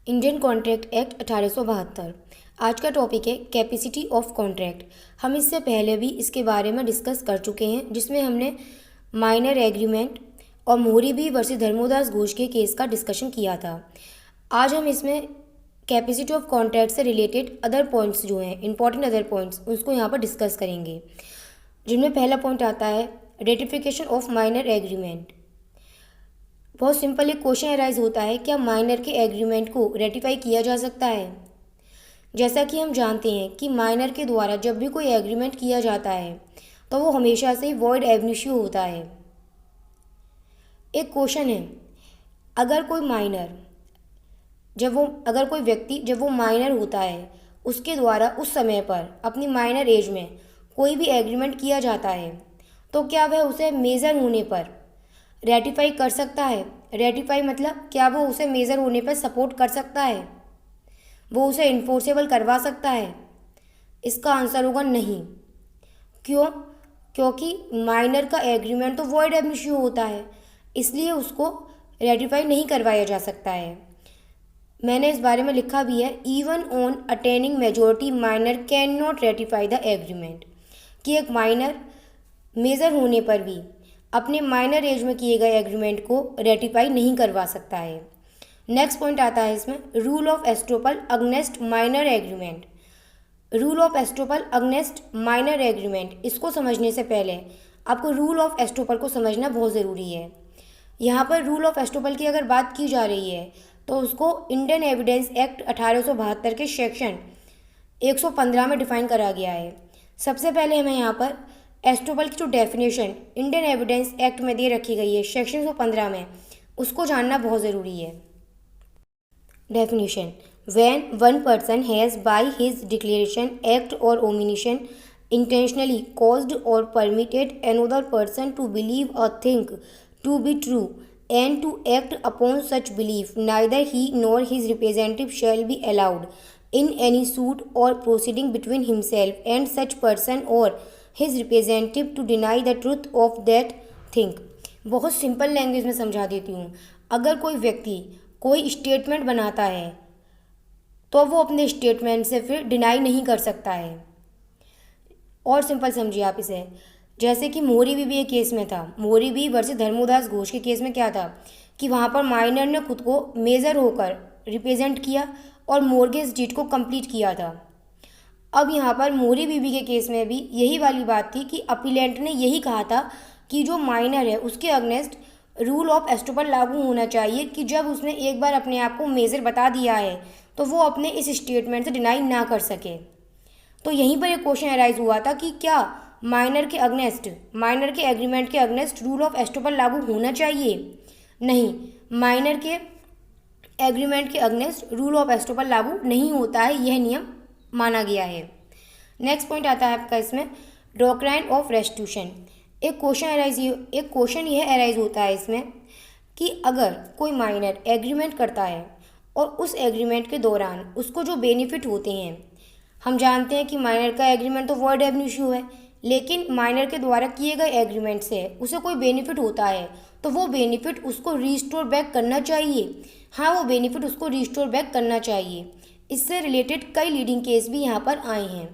Indian contract act 1872। आज का topic है कैपेसिटी ऑफ कॉन्ट्रैक्ट। हम इससे पहले भी इसके बारे में डिस्कस कर चुके हैं, जिसमें हमने माइनर एग्रीमेंट और मोहरीबी वर्सेस धर्मोदास घोष के केस का डिस्कशन किया था। आज हम इसमें कैपेसिटी ऑफ कॉन्ट्रैक्ट से रिलेटेड अदर पॉइंट्स जो हैं, इंपॉर्टेंट अदर पॉइंट्स, उसको यहाँ पर डिस्कस करेंगे, जिनमें पहला पॉइंट आता है रेटिफिकेशन ऑफ माइनर एग्रीमेंट। बहुत सिंपल एक क्वेश्चन अराइज होता है, क्या माइनर के एग्रीमेंट को रेटिफाई किया जा सकता है। जैसा कि हम जानते हैं कि माइनर के द्वारा जब भी कोई एग्रीमेंट किया जाता है तो वो हमेशा से ही वॉइड एब इनिशियो होता है। एक क्वेश्चन है, अगर कोई व्यक्ति जब वो माइनर होता है उसके द्वारा उस समय पर अपनी माइनर एज में कोई भी एग्रीमेंट किया जाता है तो क्या वह उसे मेजर होने पर रेटिफाई कर सकता है। रेटिफाई मतलब क्या वो उसे मेजर होने पर सपोर्ट कर सकता है, वो उसे इन्फोर्सेबल करवा सकता है। इसका आंसर होगा नहीं। क्यों? क्योंकि माइनर का एग्रीमेंट तो वॉइड एब इनिशियो होता है, इसलिए उसको रेटिफाई नहीं करवाया जा सकता है। मैंने इस बारे में लिखा भी है, even on attaining majority minor can not ratify the agreement, कि एक माइनर मेजर होने पर भी अपने माइनर एज में किए गए एग्रीमेंट को रेटिफाई नहीं करवा सकता है। नेक्स्ट पॉइंट आता है इसमें, rule of estoppel against minor agreement. Rule of estoppel against minor agreement, इसको समझने से पहले आपको रूल ऑफ एस्टोपल को समझना बहुत ज़रूरी है। यहाँ पर रूल ऑफ एस्टोपल की अगर बात की जा रही है तो उसको इंडियन एविडेंस एक्ट 1872 के सेक्शन 115 में डिफाइन करा गया है। सबसे पहले हमें यहाँ पर एस्टोपल की जो डेफिनेशन इंडियन एविडेंस एक्ट में दे रखी गई है सेक्शन 115 में, उसको जानना बहुत ज़रूरी है। Definition, when one person has by his declaration act और omission intentionally caused or permitted another person to believe a thing to be true and to act upon such belief, neither he nor his representative shall be allowed in any suit or proceeding between himself and such person or his representative to deny the truth of that thing। बहुत simple language में समझा देती हूँ। अगर कोई व्यक्ति कोई statement बनाता है तो वो अपने स्टेटमेंट से फिर डिनाई नहीं कर सकता है। और सिंपल समझिए आप इसे, जैसे कि मोहरीबी एक केस में था, मोहरीबी वर्सेस धर्मोदास घोष के केस में क्या था कि वहाँ पर माइनर ने खुद को मेजर होकर रिप्रेजेंट किया और मॉर्गेज डीड को कंप्लीट किया था। अब यहाँ पर मोहरीबी के केस में भी यही वाली बात थी कि अपीलेंट ने यही कहा था कि जो माइनर है उसके अगेंस्ट रूल ऑफ एस्टोपल लागू होना चाहिए, कि जब उसने एक बार अपने आप को मेजर बता दिया है तो वो अपने इस स्टेटमेंट से डिनाई ना कर सके। तो यहीं पर एक क्वेश्चन अराइज हुआ था कि क्या माइनर के एग्रीमेंट के अगेंस्ट रूल ऑफ एस्टोपल लागू होना चाहिए। नहीं, माइनर के एग्रीमेंट के अगेंस्ट रूल ऑफ एस्टोपल लागू नहीं होता है, यह नियम माना गया है। नेक्स्ट पॉइंट आता है आपका इसमें, डॉक्ट्राइन ऑफ रेस्टिट्यूशन। एक क्वेश्चन यह अराइज होता है इसमें कि अगर कोई माइनर एग्रीमेंट करता है और उस एग्रीमेंट के दौरान उसको जो बेनिफिट होते हैं, हम जानते हैं कि माइनर का एग्रीमेंट तो वॉइड एब इनिशियो है, लेकिन माइनर के द्वारा किए गए एग्रीमेंट से उसे कोई बेनिफिट होता है तो वो बेनिफिट उसको रिस्टोर बैक करना चाहिए। हाँ, वो बेनिफिट उसको रिस्टोर बैक करना चाहिए। इससे रिलेटेड कई लीडिंग केस भी यहाँ पर आए हैं।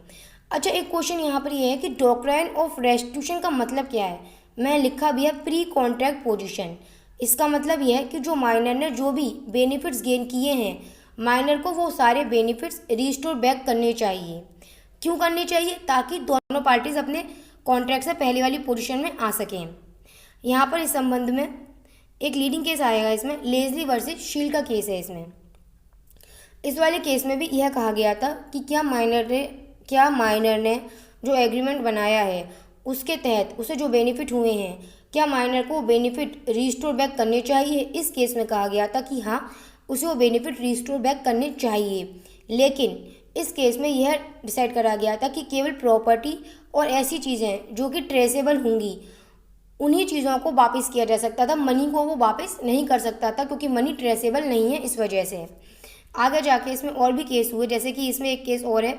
अच्छा, एक क्वेश्चन यहाँ पर यह है कि डॉक्ट्राइन ऑफ रेस्टिट्यूशन का मतलब क्या है। मैं लिखा भी है प्री कॉन्ट्रैक्ट पोजीशन। इसका मतलब यह है कि जो माइनर ने जो भी बेनिफिट्स गेन किए हैं, माइनर को वो सारे बेनिफिट्स रिस्टोर बैक करने चाहिए। क्यों करने चाहिए? ताकि दोनों पार्टीज अपने कॉन्ट्रैक्ट से पहले वाली पोजीशन में आ सकें। यहाँ पर इस संबंध में एक लीडिंग केस आएगा, इसमें लेजली वर्सेस शील का केस है। इसमें इस वाले केस में भी यह कहा गया था कि क्या माइनर ने जो एग्रीमेंट बनाया है उसके तहत उसे जो बेनिफिट हुए हैं, क्या माइनर को बेनिफिट रिस्टोर बैक करने चाहिए। इस केस में कहा गया था कि हाँ, उसे वो बेनिफिट रिस्टोर बैक करने चाहिए। लेकिन इस केस में यह डिसाइड करा गया था कि केवल प्रॉपर्टी और ऐसी चीज़ें जो कि ट्रेसेबल होंगी उन्हीं चीज़ों को वापस किया जा सकता था, मनी को वो वापस नहीं कर सकता था, क्योंकि मनी ट्रेसेबल नहीं है। इस वजह से आगे जाके इसमें और भी केस हुए, जैसे कि इसमें एक केस और है,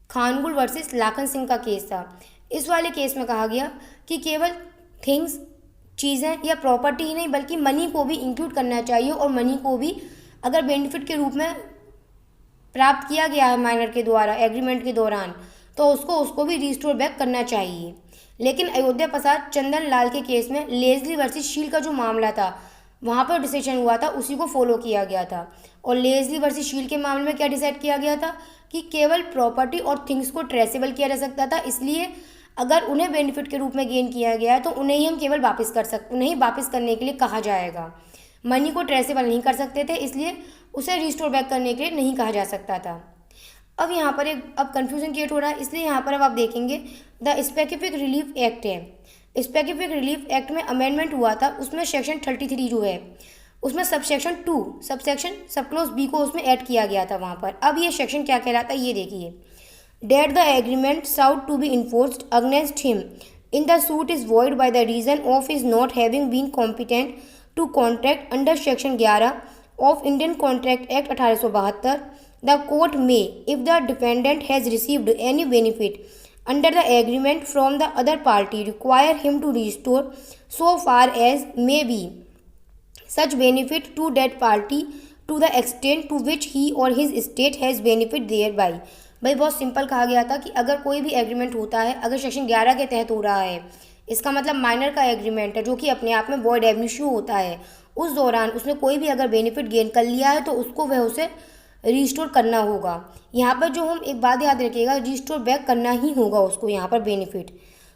खानगुल वर्सेस लाखन सिंह का केस था। इस वाले केस में कहा गया कि केवल थिंग्स, चीज़ें या प्रॉपर्टी ही नहीं बल्कि मनी को भी इंक्लूड करना चाहिए और मनी को भी अगर बेनिफिट के रूप में प्राप्त किया गया है माइनर के द्वारा एग्रीमेंट के दौरान, तो उसको भी रिस्टोर बैक करना चाहिए। लेकिन अयोध्या प्रसाद चंदन लाल के केस में लेजली वर्सेस शील का जो मामला था, वहाँ पर डिसीजन हुआ था, उसी को फॉलो किया गया था। और लेजली वर्सेस शील के मामले में क्या डिसाइड किया गया था कि केवल प्रॉपर्टी और थिंग्स को ट्रेसेबल किया जा सकता था, इसलिए अगर उन्हें बेनिफिट के रूप में गेन किया गया है तो उन्हें ही हम केवल उन्हें ही वापस करने के लिए कहा जाएगा। मनी को ट्रेसेबल नहीं कर सकते थे, इसलिए उसे रिस्टोर बैक करने के लिए नहीं कहा जा सकता था। अब यहाँ पर अब कन्फ्यूजन क्रिएट हो रहा है, इसलिए यहाँ पर अब आप देखेंगे द स्पेसिफिक रिलीफ एक्ट है। स्पेसिफिक रिलीफ एक्ट में अमेंडमेंट हुआ था, उसमें सेक्शन 33 जो है उसमें सबसेक्शन 2 सब क्लोज बी को उसमें ऐड किया गया था वहाँ पर। अब ये सेक्शन क्या कहलाता है ये देखिए, that the agreement sought to be enforced against him in the suit is void by the reason of is not having been competent to contract under section 11 of Indian Contract Act 1872, the court may, if the defendant has received any benefit under the agreement from the other party, require him to restore so far as may be such benefit to that party to the extent to which he or his estate has benefit thereby। भाई बहुत simple कहा गया था कि अगर कोई भी agreement होता है, अगर सेक्शन 11 के तहत हो रहा है, इसका मतलब माइनर का एग्रीमेंट है जो कि अपने आप में वॉइड एब इश्यू होता है, उस दौरान उसने कोई भी अगर बेनिफिट गेन कर लिया है तो उसको वह उसे रिस्टोर करना होगा। यहाँ पर जो हम एक बात याद रखिएगा, रिस्टोर बैक करना ही होगा उसको। यहाँ पर बेनिफिट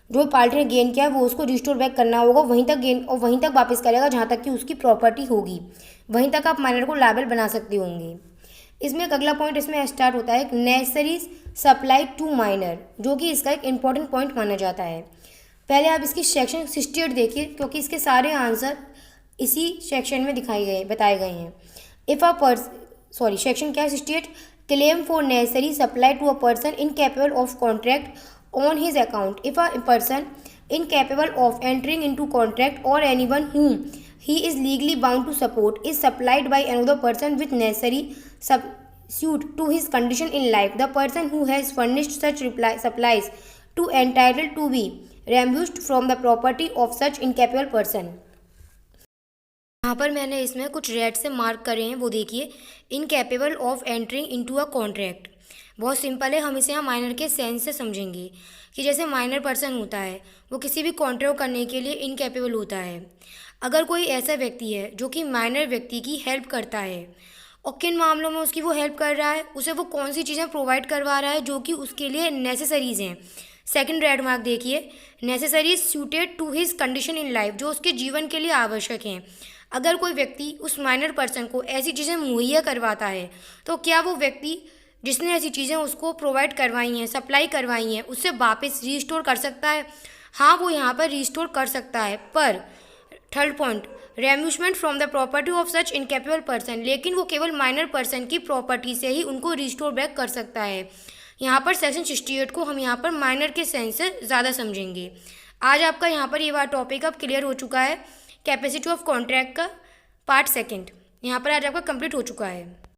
जो पार्टी ने गेन किया है वो उसको रिस्टोर बैक करना होगा, वहीं तक गेन और वहीं तक वापस करेगा जहाँ तक कि उसकी प्रॉपर्टी होगी, वहीं तक आप माइनर को लायबल बना सकते होंगे। इसमें एक अगला पॉइंट इसमें स्टार्ट होता है नेसेसरीज सप्लाई टू माइनर, जो कि इसका एक इम्पॉर्टेंट पॉइंट माना जाता है। पहले आप इसकी सेक्शन 68 देखिए, क्योंकि इसके सारे आंसर इसी सेक्शन में बताए गए हैं। सेक्शन क्या है 68, claim for necessary supply to a person incapable of contract on his account if a person incapable of entering into contract और anyone whom he is legally bound to support is supplied by another person with necessary suit to his condition in life, the person who has furnished such supplies to entitled to be reimbursed from the property of such incapable person। यहाँ पर मैंने इसमें कुछ red से mark करे हैं, वो देखिए, incapable of entering into a contract. बहुत सिंपल है, हम इसे यहाँ माइनर के सेंस से समझेंगे कि जैसे माइनर पर्सन होता है वो किसी भी कॉन्ट्रैक्ट करने के लिए इनकेपेबल होता है। अगर कोई ऐसा व्यक्ति है जो कि माइनर व्यक्ति की हेल्प करता है, और किन मामलों में उसकी वो हेल्प कर रहा है, उसे वो कौन सी चीज़ें प्रोवाइड करवा रहा है जो कि उसके लिए नेसेसरीज हैं। सेकंड रेड मार्क देखिए, necessaries suited to his condition in life, जो उसके जीवन के लिए आवश्यक हैं। अगर कोई व्यक्ति उस माइनर पर्सन को ऐसी चीज़ें मुहैया करवाता है तो क्या वो व्यक्ति जिसने ऐसी चीज़ें उसको प्रोवाइड करवाई हैं, सप्लाई करवाई हैं, उससे वापस रिस्टोर कर सकता है? हाँ, वो यहाँ पर रिस्टोर कर सकता है, पर third point, reimbursement from the property of such incapable person, लेकिन वो केवल माइनर पर्सन की प्रॉपर्टी से ही उनको रिस्टोर बैक कर सकता है। यहाँ पर सेक्शन 68 को हम यहाँ पर माइनर के सेंस से ज़्यादा समझेंगे। आज आपका यहाँ पर ये वाला टॉपिक अब क्लियर हो चुका है। कैपेसिटी ऑफ कॉन्ट्रैक्ट का पार्ट सेकंड यहाँ पर आज आपका कंप्लीट हो चुका है।